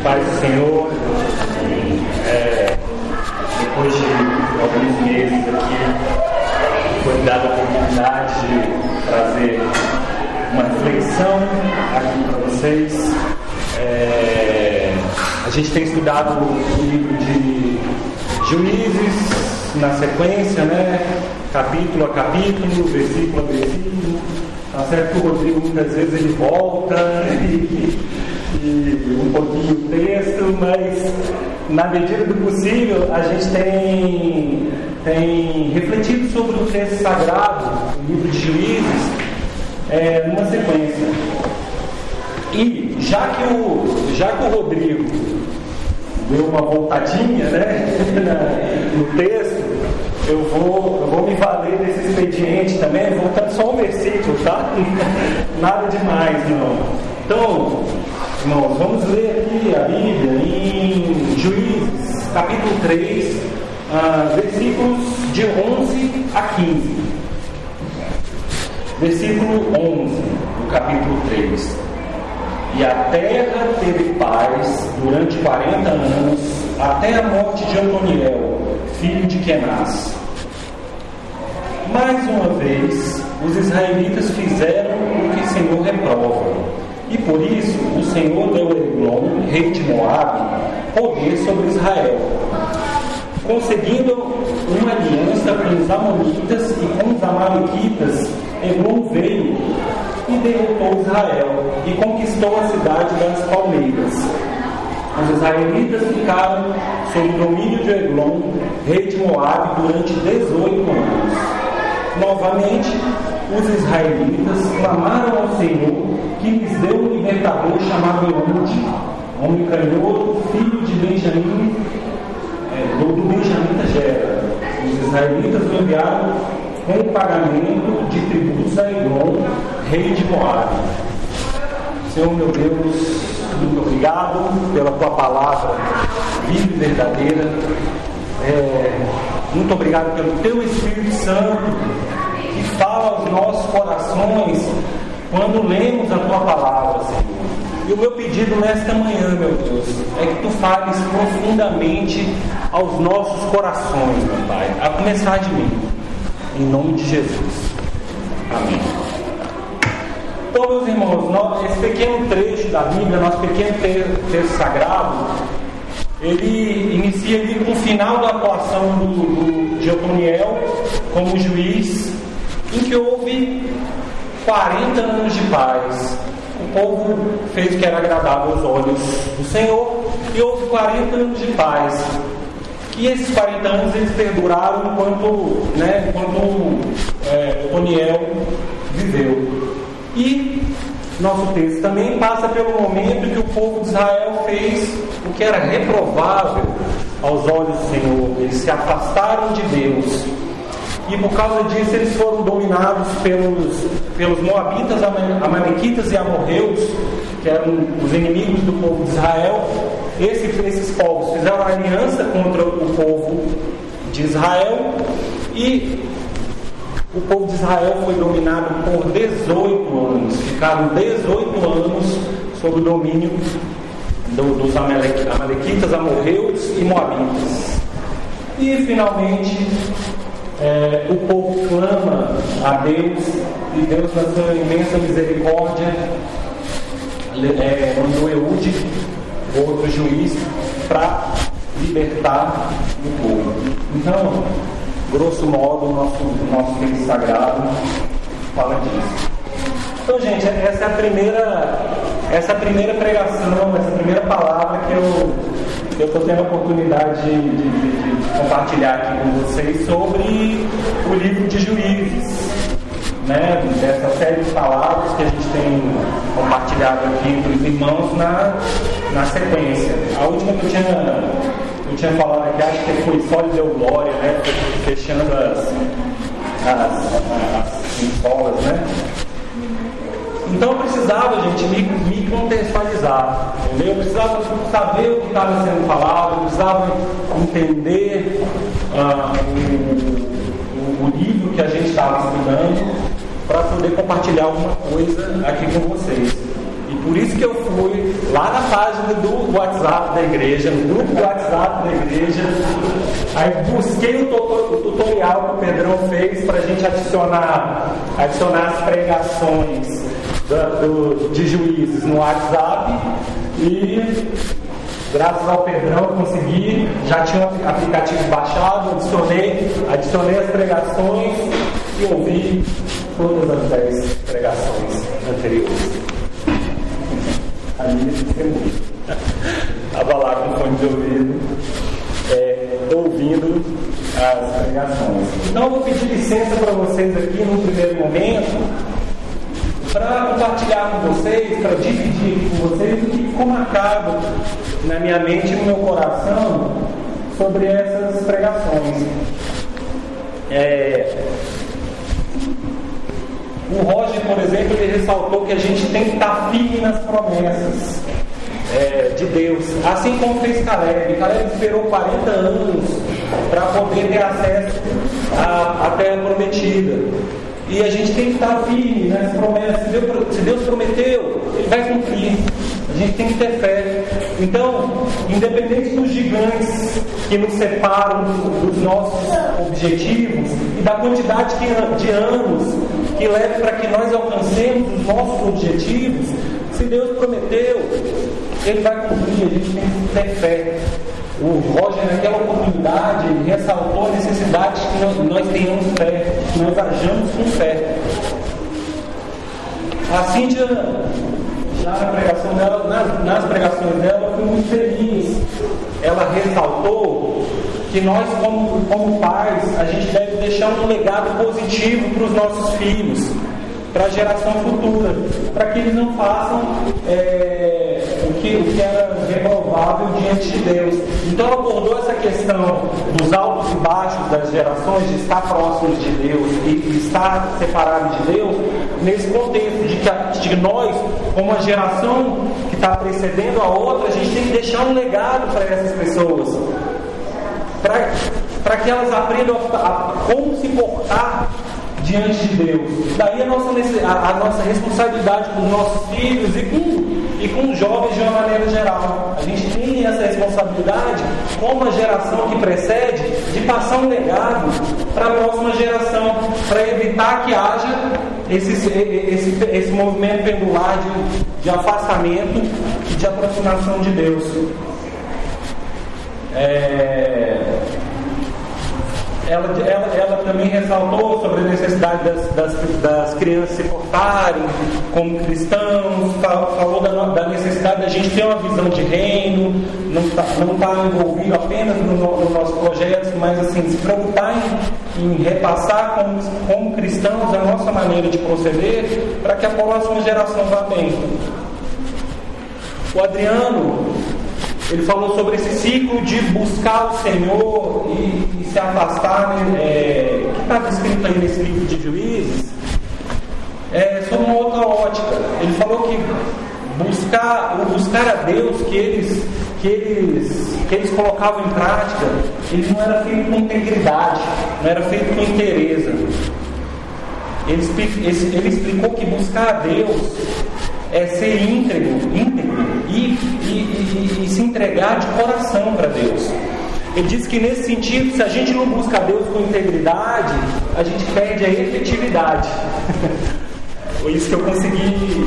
paz do Senhor. Depois de alguns meses aqui, foi dada a oportunidade de trazer uma reflexão aqui para vocês. A gente tem estudado o livro de Juízes na sequência, né? Capítulo a capítulo, versículo a versículo. Tá certo que o Rodrigo muitas vezes ele volta e um pouquinho o texto, mas na medida do possível a gente tem refletido sobre o texto sagrado, o livro de Juízes, numa sequência. E já que o Rodrigo deu uma voltadinha, né, no texto, eu vou me valer desse expediente também, voltando só um versículo, tá? Nada demais, não. Então, irmãos, vamos ler aqui a Bíblia em Juízes, capítulo 3, versículos de 11 a 15. Versículo 11, do capítulo 3. E a terra teve paz durante 40 anos, até a morte de Antoniel, filho de Kenaz. Mais uma vez, os israelitas fizeram o que o Senhor reprova, e por isso o Senhor deu a Eglon, rei de Moabe, poder sobre Israel, conseguindo uma aliança com os amonitas e com os amalequitas. Eglon veio e derrotou Israel e conquistou a cidade das palmeiras. Os israelitas ficaram sob o domínio de Eglon, rei de Moabe, durante 18 anos. Novamente, os israelitas clamaram ao Senhor, que lhes deu um libertador chamado Eude, homem canhoto, filho de Benjamim, do Benjamita Gera. Os israelitas o enviaram com o pagamento de tributos a Eglon, rei de Moabe. Senhor meu Deus, muito obrigado pela tua palavra viva e verdadeira. Muito obrigado pelo teu Espírito Santo que fala aos nossos corações quando lemos a tua palavra, Senhor. E o meu pedido nesta manhã, meu Deus, é que tu fales profundamente aos nossos corações, meu Pai, a começar de mim, em nome de Jesus. Amém. Então, meus irmãos, esse pequeno trecho da Bíblia, nosso pequeno texto sagrado, ele inicia ali com o final da atuação de Antoniel como juiz, em que houve 40 anos de paz. O povo fez o que era agradável aos olhos do Senhor e houve 40 anos de paz. E esses 40 anos eles perduraram enquanto Antoniel viveu. E nosso texto também passa pelo momento que o povo de Israel fez o que era reprovável aos olhos do Senhor. Eles se afastaram de Deus. E por causa disso eles foram dominados pelos moabitas, amalequitas e amorreus, que eram os inimigos do povo de Israel. Esses povos fizeram aliança contra o povo de Israel e o povo de Israel foi dominado por 18 anos. Ficaram 18 anos sob o domínio dos amalequitas, amorreus e moabitas. E finalmente o povo clama a Deus e Deus, na sua imensa misericórdia, mandou Eude, outro juiz, para libertar o povo. Então, grosso modo, o nosso texto sagrado fala disso. Então, gente, essa é a primeira pregação, essa primeira palavra que eu estou tendo a oportunidade de compartilhar aqui com vocês sobre o livro de Juízes, né? Dessa série de palavras que a gente tem compartilhado aqui entre os irmãos na sequência. A última que eu tinha falado aqui, acho que foi Só lhe deu glória, né? Fechando as escolas, né? Então eu precisava, gente, me contextualizar, entendeu? Eu precisava saber o que estava sendo falado, eu precisava entender o livro que a gente estava estudando para poder compartilhar alguma coisa aqui com vocês. E por isso que eu fui lá na página do WhatsApp da igreja, no grupo do WhatsApp da igreja, aí busquei o tutorial que o Pedrão fez para a gente adicionar as pregações de Juízes no WhatsApp, e graças ao Pedrão eu consegui, já tinha um aplicativo baixado, adicionei as pregações e ouvi todas as 10 pregações anteriores. Estava lá com fone de ouvido, ouvindo as pregações. Então eu vou pedir licença para vocês aqui no primeiro momento, para compartilhar com vocês, para dividir com vocês o que ficou marcado na minha mente e no meu coração sobre essas pregações. O Roger, por exemplo, ele ressaltou que a gente tem que estar firme nas promessas de Deus, assim como fez Caleb. Caleb esperou 40 anos para poder ter acesso à terra prometida. E a gente tem que estar firme nas promessas. Se Deus prometeu, Ele vai cumprir. A gente tem que ter fé. Então, independente dos gigantes que nos separam dos nossos objetivos e da quantidade de anos que leva para que nós alcancemos os nossos objetivos, se Deus prometeu, Ele vai cumprir. A gente tem que ter fé. O Roger, naquela oportunidade, ressaltou a necessidade que nós tenhamos fé, que nós ajamos com fé. A Cíntia, já na pregação dela, nas pregações dela, eu fui muito feliz. Ela ressaltou que nós, como pais, a gente deve deixar um legado positivo para os nossos filhos, para a geração futura, para que eles não façam o que era reprovável diante de Deus. Então ela abordou essa questão dos altos e baixos das gerações, de estar próximos de Deus e estar separados de Deus, nesse contexto de que nós, como a geração que está precedendo a outra, a gente tem que deixar um legado para essas pessoas, para que elas aprendam a como se portar diante de Deus. Daí a nossa responsabilidade com os nossos filhos e com os jovens de uma maneira geral. A gente tem essa responsabilidade, como a geração que precede, de passar um legado para a próxima geração, para evitar que haja esse movimento pendular de afastamento e de aproximação de Deus. Ela também ressaltou sobre a necessidade das crianças se portarem como cristãos, falou da necessidade da gente ter uma visão de reino, não estar envolvido apenas no nosso projeto, mas assim, se preocupar em repassar como cristãos a nossa maneira de proceder, para que a próxima geração vá bem. O Adriano, ele falou sobre esse ciclo de buscar o Senhor e se afastar, que está descrito aí nesse livro de Juízes, sob uma outra ótica. Ele falou que buscar a Deus que eles colocavam em prática, ele não era feito com integridade, não era feito com inteireza. Ele explicou que buscar a Deus é ser íntegro e se entregar de coração para Deus. Ele disse que nesse sentido, se a gente não busca a Deus com integridade, a gente perde a efetividade. Foi isso que eu consegui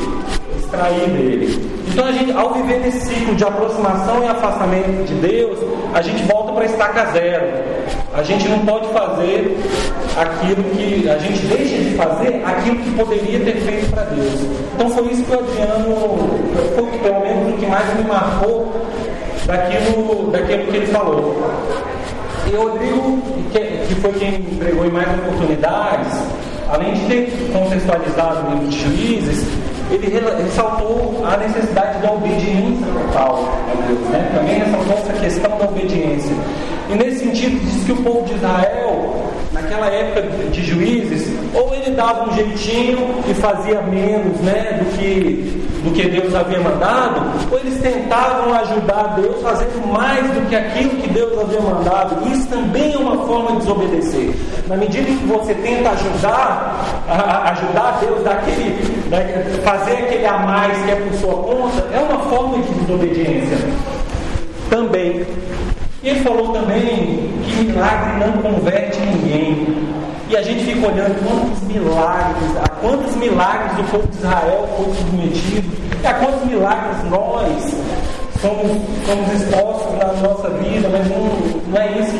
extrair dele. Então a gente, ao viver nesse ciclo de aproximação e afastamento de Deus, a gente volta para a estaca zero. A gente não pode fazer aquilo que... A gente deixa de fazer aquilo que poderia ter feito para Deus. Então foi isso que o Adriano... Foi pelo menos o que mais me marcou daquilo que ele falou. E o Rodrigo, que foi quem me entregou em mais oportunidades, além de ter contextualizado o livro de Juízes, ele ressaltou a necessidade da obediência total a Deus, né? Também ressaltou essa questão da obediência. E nesse sentido, diz que o povo de Israel, naquela época de Juízes, ou ele dava um jeitinho e fazia menos, né, do que Deus havia mandado, ou eles tentavam ajudar Deus fazendo mais do que aquilo que Deus havia mandado. Isso também é uma forma de desobedecer. Na medida em que você tenta ajudar Deus, fazer aquele a mais que é por sua conta, é uma forma de desobediência também. E ele falou também que milagre não converte ninguém. E a gente fica olhando a quantos milagres o povo de Israel foi submetido, e a quantos milagres nós somos expostos na nossa vida, mas não é isso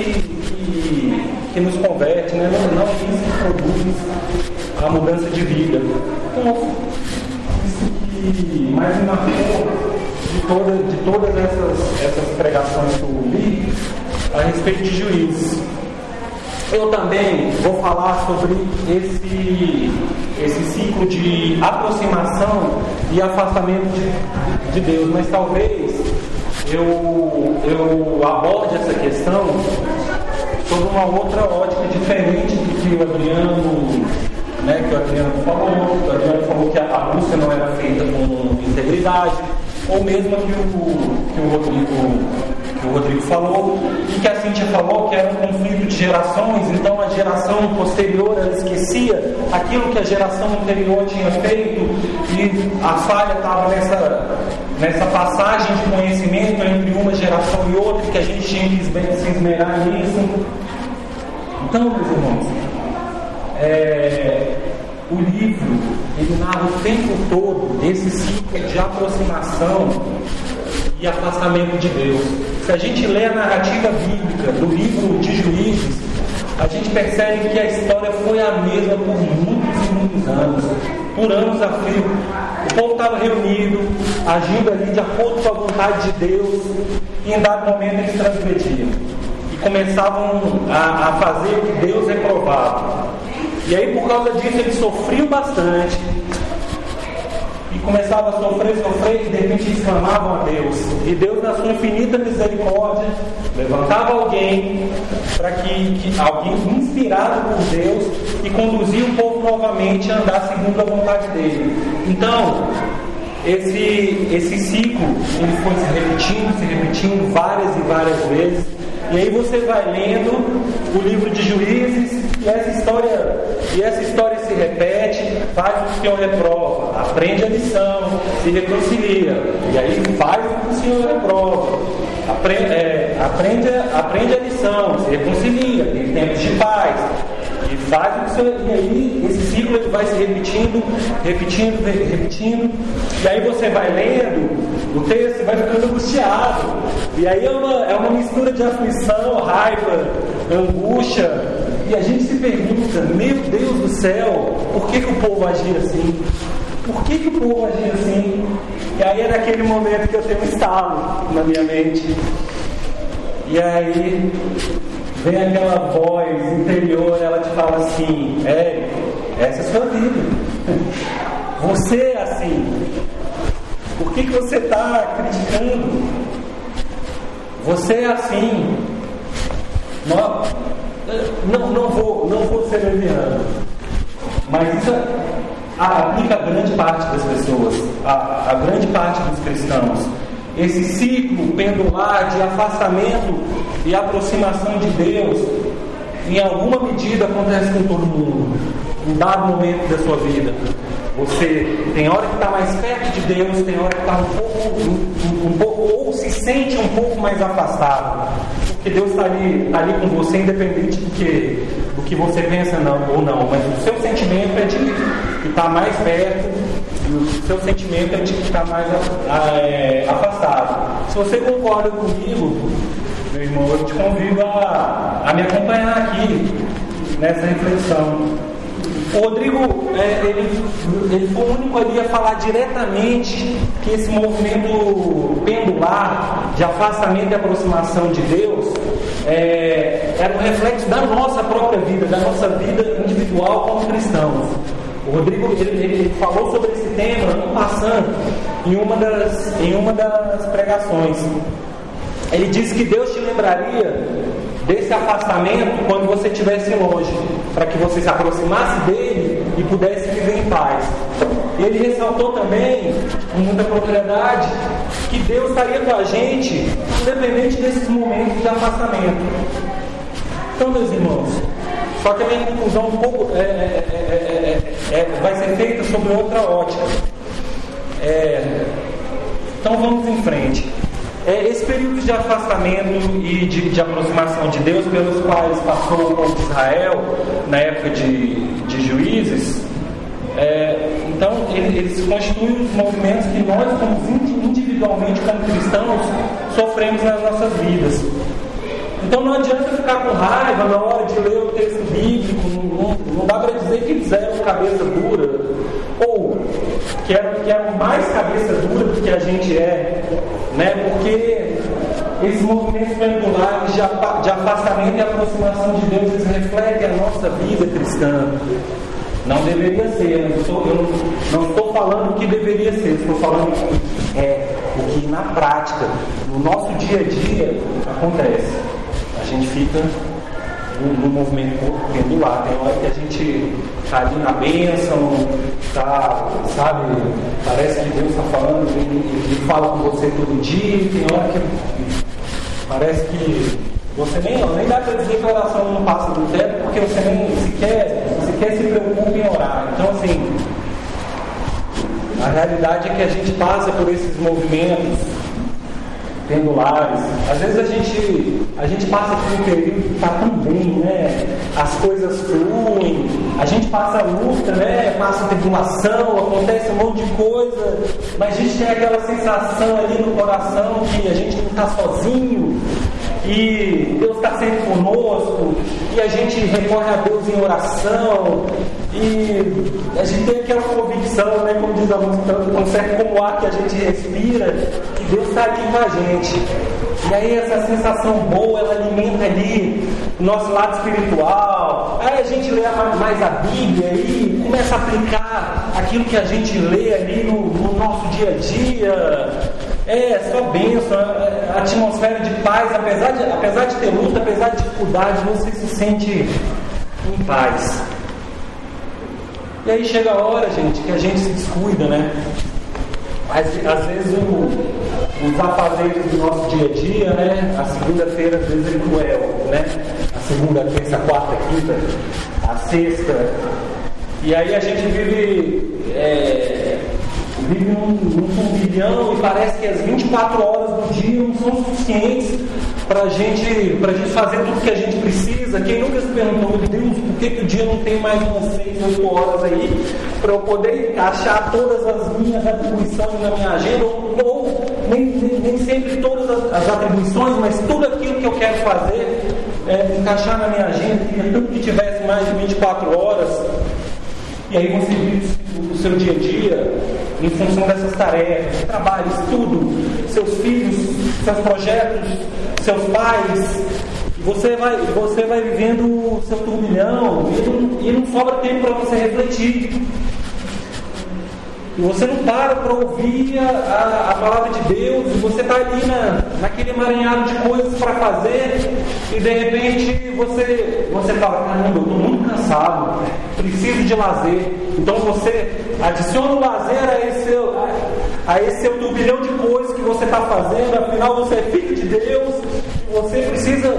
que nos converte, né? Não é isso que produz a mudança de vida. Então, isso que mais me marcou de todas essas pregações que eu li a respeito de Juízes. Eu também vou falar sobre esse ciclo de aproximação e afastamento de Deus, mas talvez eu aborde essa questão sob uma outra ótica diferente do que o Adriano, né, que o Adriano falou. O Adriano falou que a busca não era feita com integridade, ou mesmo que o Rodrigo falou, e que a Cíntia falou que era um conflito de gerações. Então a geração posterior ela esquecia aquilo que a geração anterior tinha feito, e a falha estava nessa passagem de conhecimento entre uma geração e outra, que a gente tinha que se esmerar nisso. Então, meus irmãos, o livro ele narra o tempo todo esse ciclo de aproximação e afastamento de Deus. Se a gente lê a narrativa bíblica do livro de Juízes, a gente percebe que a história foi a mesma por muitos e muitos anos, por anos a fio. O povo estava reunido, agindo ali de acordo com a vontade de Deus, e em dado momento eles transgrediam e começavam a fazer o que Deus reprovava. E aí, por causa disso, eles sofriam bastante. E começavam a sofrer, e de repente eles clamavam a Deus. E Deus, na sua infinita misericórdia, levantava alguém, para que alguém inspirado por Deus, e conduzia o povo novamente a andar segundo a vontade dele. Então, esse ciclo, ele foi se repetindo várias e várias vezes. E aí você vai lendo o livro de Juízes, e essa história se repete, faz o que o Senhor reprova, aprende a lição, se reconcilia, e aí faz o que o Senhor reprova, aprende a lição, se reconcilia, tem tempos de paz, e faz o que o Senhor. E aí esse ciclo ele vai se repetindo, e aí você vai lendo o texto e vai ficando angustiado, e aí é uma mistura de aflição, raiva, angústia, e a gente se pergunta: meu Deus do céu, por que o povo agia assim? Por que o povo agia assim? E aí é naquele momento que eu tenho um estalo na minha mente, e aí vem aquela voz interior, ela te fala assim: essa é a sua vida, você é assim. Por que você está criticando? Você é assim. Não vou ser leviano, mas isso aplica a grande parte das pessoas, a grande parte dos cristãos. Esse ciclo pendular de afastamento e aproximação de Deus, em alguma medida acontece com todo mundo, em dado momento da sua vida. Você tem hora que está mais perto de Deus, tem hora que está um pouco, ou se sente um pouco mais afastado, porque Deus está ali com você, independente do que você pensa ou não, mas o seu sentimento é de estar mais perto, e o seu sentimento é de estar mais afastado. Se você concorda comigo, meu irmão, eu te convido a me acompanhar aqui nessa reflexão. O Rodrigo, ele foi o único ali a falar diretamente que esse movimento pendular de afastamento e aproximação de Deus era um reflexo da nossa própria vida, da nossa vida individual como cristãos. O Rodrigo ele falou sobre esse tema passando em uma das pregações. Ele disse que Deus te lembraria desse afastamento quando você estivesse longe, para que você se aproximasse dele e pudesse viver em paz. Ele ressaltou também, com muita propriedade, que Deus estaria com a gente, independente desses momentos de afastamento. Então, meus irmãos, só que a minha conclusão um pouco vai ser feita sobre outra ótica. Então vamos em frente. Esse período de afastamento e de aproximação de Deus pelos quais passou o povo de Israel na época de Juízes, então eles constituem os movimentos que nós, como individualmente como cristãos, sofremos nas nossas vidas. Então não adianta ficar com raiva na hora de ler o texto bíblico, não dá para dizer que eles eram cabeça dura, ou que eram mais cabeça dura do que a gente é, né? Porque esses movimentos pendulares de afastamento e aproximação de Deus, eles refletem a nossa vida cristã. Não deveria ser, eu não estou falando o que deveria ser, estou falando o que na prática, no nosso dia a dia, acontece. A gente fica no movimento pendular. Tem hora que a gente está ali na bênção, sabe, parece que Deus está falando, ele fala com você todo dia. Tem hora que parece que você nem dá para dizer que a oração não passa do teto, porque você nem sequer se preocupa em orar. Então, assim, a realidade é que a gente passa por esses movimentos pendulares. Às vezes a gente passa por um período que está tão bem, né? As coisas fluem, a gente passa luta, né? Passa tribulação, acontece um monte de coisa, mas a gente tem aquela sensação ali no coração que a gente não está sozinho e Deus está sempre conosco, e a gente recorre a Deus em oração, e a gente tem aquela convicção, né, como diz a música, tão certo como o ar que a gente respira, que Deus está aqui com a gente. E aí essa sensação boa, ela alimenta ali o nosso lado espiritual. Aí a gente lê mais a Bíblia e começa a aplicar aquilo que a gente lê ali no nosso dia a dia. Só bênção, a atmosfera de paz, apesar de ter luta, apesar de dificuldade, você se sente em paz. E aí chega a hora, gente, que a gente se descuida, né? Às vezes os afazeres do nosso dia a dia, né? A segunda-feira às vezes é cruel, né? A segunda, a terça, a quarta, a quinta, a sexta. E aí a gente vive num turbilhão, e parece que as 24 horas do dia não são suficientes para gente fazer tudo que a gente precisa. Quem nunca se perguntou, meu Deus, por que o dia não tem mais umas 6, 8 horas aí para eu poder encaixar todas as minhas atribuições na minha agenda, ou nem sempre todas as atribuições, mas tudo aquilo que eu quero fazer, encaixar na minha agenda, queria tanto que tivesse mais de 24 horas. E aí você vive o seu dia a dia em função dessas tarefas, trabalho, estudo, seus filhos, seus projetos, seus pais. Você vai vivendo o seu turbilhão e não sobra tempo para você refletir. E você não para ouvir a palavra de Deus, e você está ali naquele emaranhado de coisas para fazer, e de repente você fala, caramba, eu estou muito cansado, preciso de lazer. Então você adiciona o lazer a esse seu turbilhão de coisas que você está fazendo. Afinal você é filho de Deus, e você precisa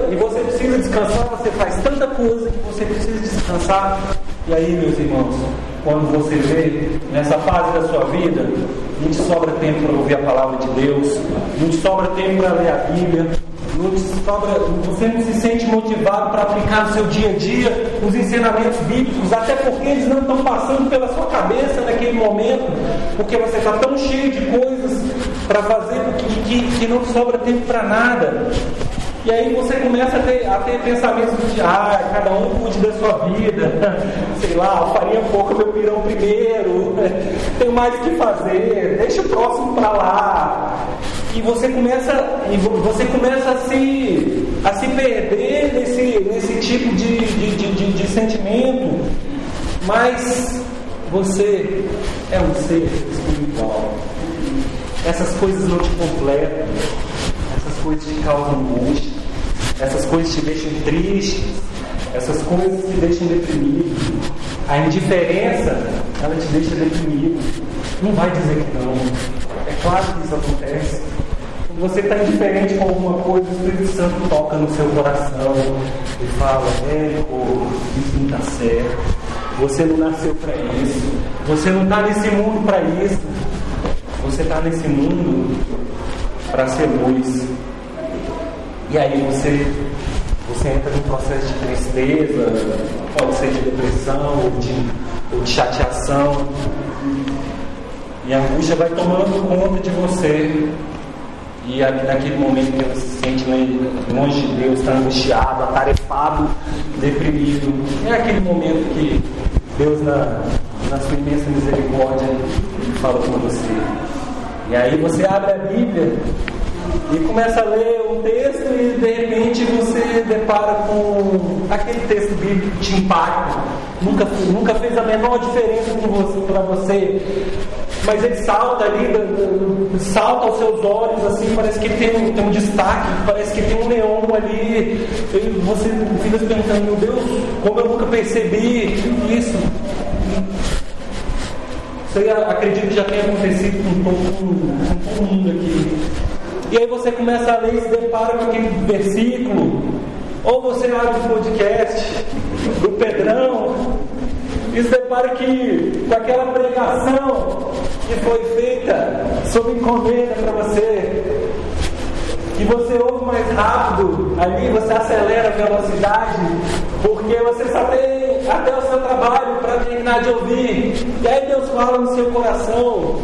descansar. Você faz tanta coisa que você precisa descansar. E aí, meus irmãos, quando você vê nessa fase da sua vida, não te sobra tempo para ouvir a palavra de Deus, não te sobra tempo para ler a Bíblia, você não se sente motivado para aplicar no seu dia a dia os ensinamentos bíblicos, até porque eles não estão passando pela sua cabeça naquele momento, porque você está tão cheio de coisas para fazer que não sobra tempo para nada. E aí você começa a ter pensamentos de cada um cuide da sua vida, sei lá, farinha pouco meu pirão primeiro, tem mais o que fazer, deixa o próximo para lá. E você começa a se perder nesse tipo de sentimento. Mas você é um ser espiritual. Essas coisas não te completam. Essas coisas te causam angústia, essas coisas te deixam tristes, essas coisas te deixam deprimido, a indiferença, ela te deixa deprimido. Não vai dizer que não. É claro que isso acontece. Quando você está indiferente com alguma coisa, o Espírito Santo toca no seu coração e fala: isso não está certo. Você não nasceu para isso. Você não está nesse mundo para isso. Você está nesse mundo para ser luz. E aí você entra num processo de tristeza, pode ser de depressão ou de chateação. E a angústia vai tomando conta de você. E naquele momento que você se sente longe de Deus, está angustiado, atarefado, deprimido, é aquele momento que Deus, na sua imensa misericórdia, fala com você. E aí você abre a Bíblia e começa a ler um texto e de repente você depara com aquele texto bíblico que te impacta. Nunca fez a menor diferença para você. Mas ele salta ali, salta aos seus olhos, assim, parece que tem um destaque, parece que tem um leão ali. E você fica pensando: meu Deus, como eu nunca percebi isso. Isso aí acredito que já tenha acontecido com todo mundo aqui. E aí você começa a ler e se depara com aquele versículo, ou você abre o podcast do Pedrão e se depara que com aquela pregação que foi feita sob encomenda para você, que você ouve mais rápido ali, você acelera a velocidade, porque você só tem até o seu trabalho para terminar de ouvir. E aí Deus fala no seu coração.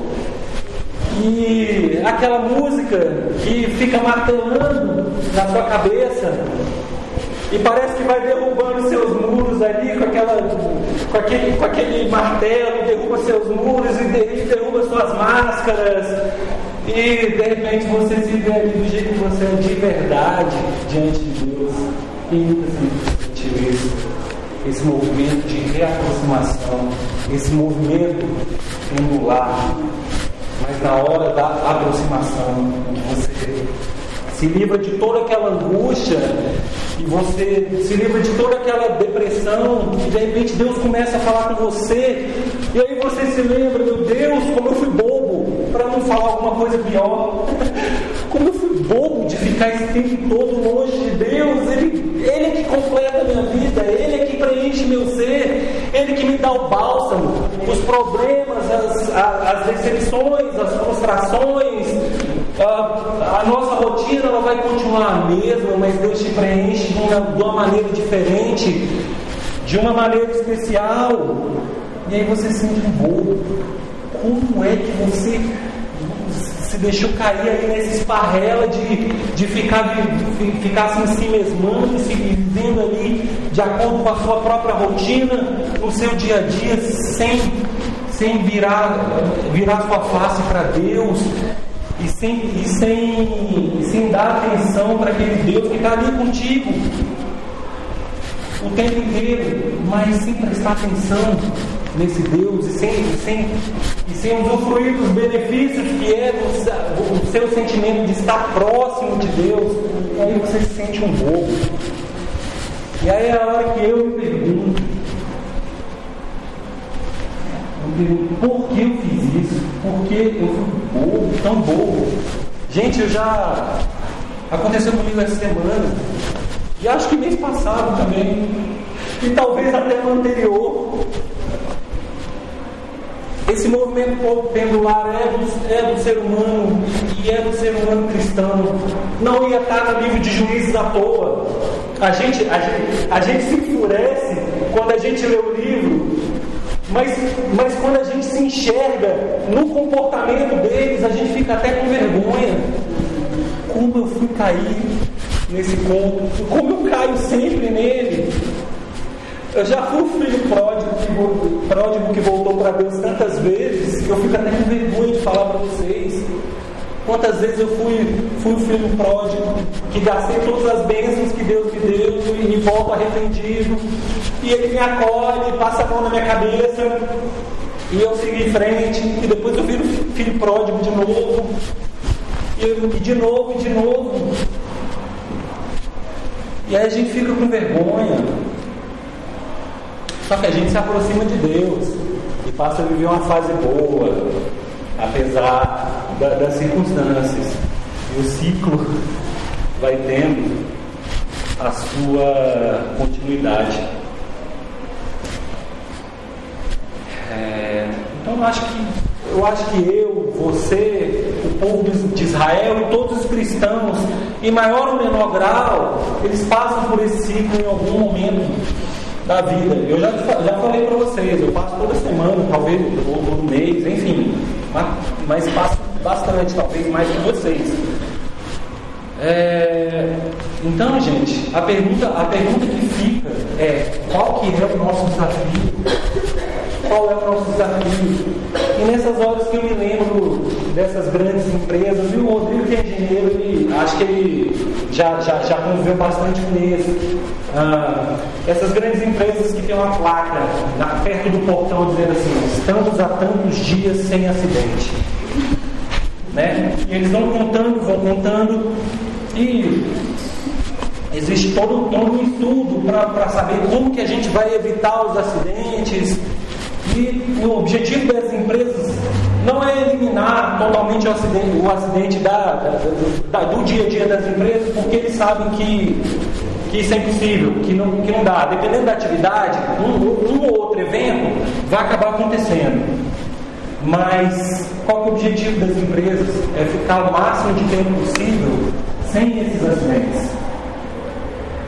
E aquela música que fica martelando na sua cabeça e parece que vai derrubando seus muros ali com aquele martelo, derruba seus muros e derruba suas máscaras, e de repente você se vê ali do jeito que você é de verdade diante de Deus. E nunca se sentiu isso, esse movimento de reaproximação, esse movimento angular. Mas na hora da aproximação, que você se livra de toda aquela angústia, e você se livra de toda aquela depressão, e de repente Deus começa a falar com você, e aí você se lembra: meu Deus, como eu fui bobo, para não falar alguma coisa pior, como eu fui bobo de ficar esse tempo todo longe de Deus. Ele é que completa a minha vida, Ele é que preenche meu ser, Ele que me dá o bálsamo. Os problemas, as decepções, as frustrações, a nossa rotina ela vai continuar a mesma, mas Deus te preenche de uma maneira diferente, de uma maneira especial. E aí você se sente um bobo. Como é que você se deixou cair aí nessa esparrela de ficar assim se mesmando, se vivendo ali de acordo com a sua própria rotina, no seu dia a dia, sem virar sua face para Deus, e sem dar atenção para aquele Deus que está ali contigo o tempo inteiro, mas sem prestar atenção nesse Deus e sem usufruir dos benefícios que é o seu sentimento de estar próximo de Deus. E aí você se sente um bobo. E aí é a hora que eu me pergunto: por que eu fiz isso? Por que eu fui bobo, tão bobo? Gente, aconteceu comigo essa semana, e acho que mês passado também, e talvez até no anterior. Esse movimento pendular é do ser humano, e é do ser humano cristão. Não ia estar no livro de Juízes à toa. A gente se enfurece quando a gente lê o livro, mas quando a gente se enxerga no comportamento deles, a gente fica até com vergonha. Como eu fui cair nesse conto? Como eu caio sempre nele? Eu já fui o filho pródigo que voltou para Deus tantas vezes que eu fico até com vergonha de falar para vocês. Quantas vezes eu fui o filho pródigo que gastei todas as bênçãos que Deus me deu e volto arrependido, e Ele me acolhe, passa a mão na minha cabeça e eu sigo em frente, e depois eu viro filho pródigo de novo, e de novo. E aí a gente fica com vergonha. Só que a gente se aproxima de Deus e passa a viver uma fase boa, apesar das circunstâncias. E o ciclo vai tendo a sua continuidade. Então eu acho que eu, você, o povo de Israel e todos os cristãos, em maior ou menor grau, eles passam por esse ciclo em algum momento da vida. Eu já falei para vocês, eu passo toda semana, talvez, ou todo mês, enfim, mas passo bastante, talvez mais que vocês. Então, gente, a pergunta que fica é: qual que é o nosso desafio? Qual é o nosso desafio? E nessas horas que eu me lembro dessas grandes empresas, e o Rodrigo, que é engenheiro, acho que ele já conviveu bastante com isso. Essas grandes empresas que tem uma placa perto do portão dizendo assim: estamos há tantos dias sem acidente. Né? E eles vão contando, e existe todo um estudo para saber como que a gente vai evitar os acidentes. E o objetivo das empresas não é eliminar totalmente o acidente do dia a dia das empresas, porque eles sabem que isso é impossível, que não dá. Dependendo da atividade, um ou outro evento vai acabar acontecendo. Mas qual que é o objetivo das empresas? É ficar o máximo de tempo possível sem esses acidentes.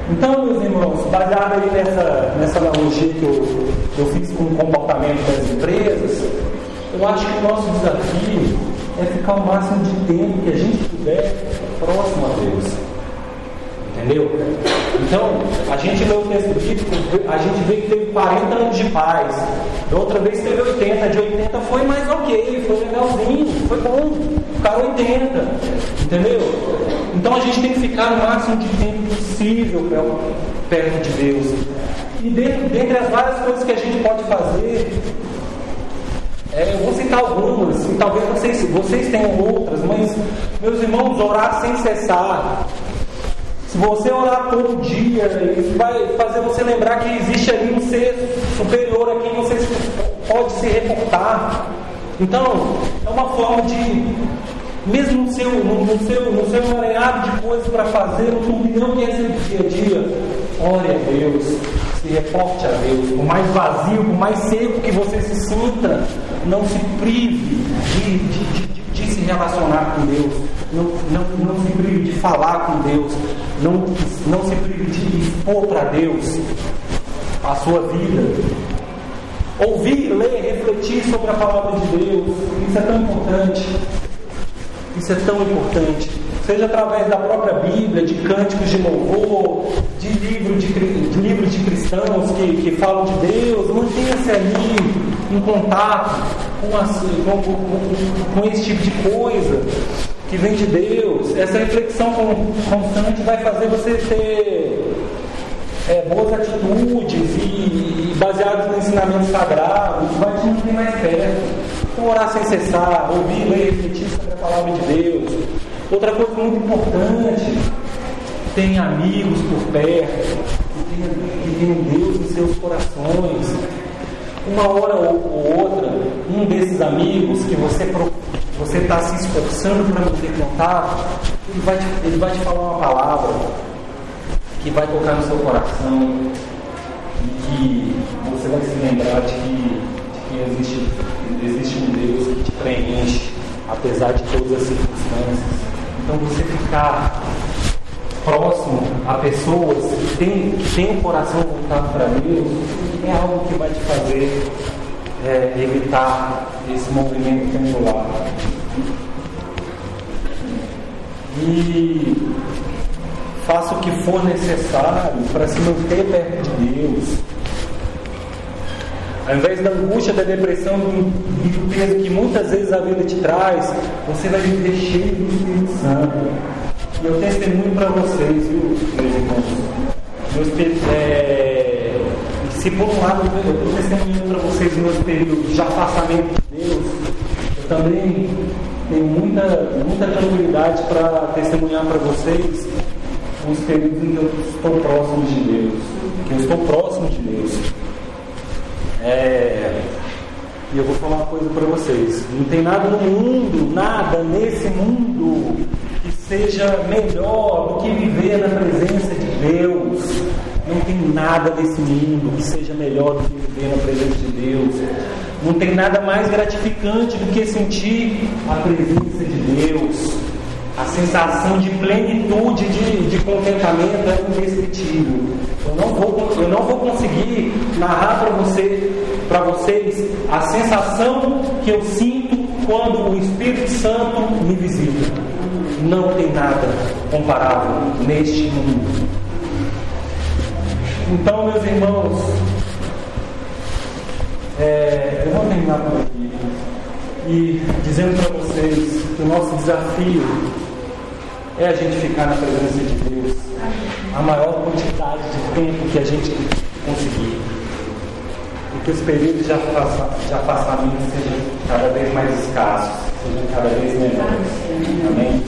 Então, meus irmãos, baseado aí nessa analogia que eu fiz com o comportamento das empresas, eu acho que o nosso desafio é ficar o máximo de tempo que a gente puder próximo a Deus. Entendeu? Então, a gente lê o texto bíblico, a gente vê que teve 40 anos de paz. Da outra vez teve 80, de 80 foi mais ok, foi legalzinho, foi bom, ficaram 80, entendeu? Então a gente tem que ficar o máximo de tempo possível perto de Deus. E dentre as várias coisas que a gente pode fazer, eu vou citar algumas, e talvez vocês tenham outras, mas, meus irmãos, orar sem cessar. Se você orar todo dia, isso vai fazer você lembrar que existe ali um ser superior a quem você pode se reportar. Então, é uma forma de, mesmo no seu emaranhado de coisas para fazer, no turbilhão que é esse dia a dia, ore a Deus, se reporte a Deus. Por mais vazio, por mais seco que você se sinta, não se prive de se relacionar com Deus. Não se prive de falar com Deus, não se prive de expor para Deus a sua vida. Ouvir, ler, refletir sobre a palavra de Deus, isso é tão importante. Isso é tão importante. Seja através da própria Bíblia, de cânticos de louvor, de livros de cristãos que falam de Deus. Mantenha-se ali em contato com esse tipo de coisa que vem de Deus. Essa reflexão constante vai fazer você ter boas atitudes e baseados no ensinamento sagrado, vai te manter mais perto. Então, orar sem cessar, ouvir, ler, refletir sobre a palavra de Deus. Outra coisa muito importante: tenha amigos por perto, que tenham Deus em seus corações. Uma hora ou outra, um desses amigos que você está se esforçando para manter contato, ele vai te falar uma palavra que vai tocar no seu coração e que você vai se lembrar de que existe um Deus que te preenche, apesar de todas as circunstâncias. Então, você ficar próximo a pessoas que têm o coração voltado para Deus é algo que vai te fazer evitar esse movimento pendular. E faça o que for necessário para se manter perto de Deus. Ao invés da angústia, da depressão e do peso que muitas vezes a vida te traz, você vai viver cheio do Espírito Santo. E eu testemunho para vocês, viu, meus irmãos? Se por um lado eu estou testemunhando para vocês meus períodos de afastamento de Deus, eu também tenho muita tranquilidade para testemunhar para vocês os períodos em que eu estou próximo de Deus. Que eu estou próximo de Deus. E eu vou falar uma coisa para vocês. Não tem nada no mundo, nada nesse mundo que seja melhor do que viver na presença de Deus. Não tem nada nesse mundo que seja melhor do que viver na presença de Deus. Não tem nada mais gratificante do que sentir a presença de Deus. A sensação de plenitude, de contentamento é indescritível. Eu não vou conseguir narrar para vocês a sensação que eu sinto quando o Espírito Santo me visita. Não tem nada comparável neste mundo. Então, meus irmãos, eu vou terminar por aqui e dizendo para vocês que o nosso desafio é a gente ficar na presença de Deus a maior quantidade de tempo que a gente conseguir, e que os períodos de afastamento sejam cada vez mais escassos, sejam cada vez menores. Amém?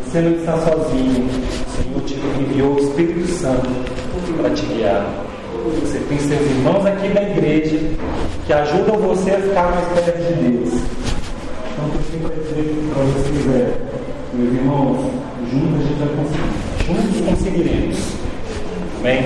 Você não está sozinho. O Senhor te enviou o Espírito Santo para te guiar. Você tem seus irmãos aqui na igreja que ajudam você a ficar mais perto de Deus. Então, eu tenho para dizer para vocês meus irmãos, juntos a gente vai conseguir. Juntos conseguiremos. Amém?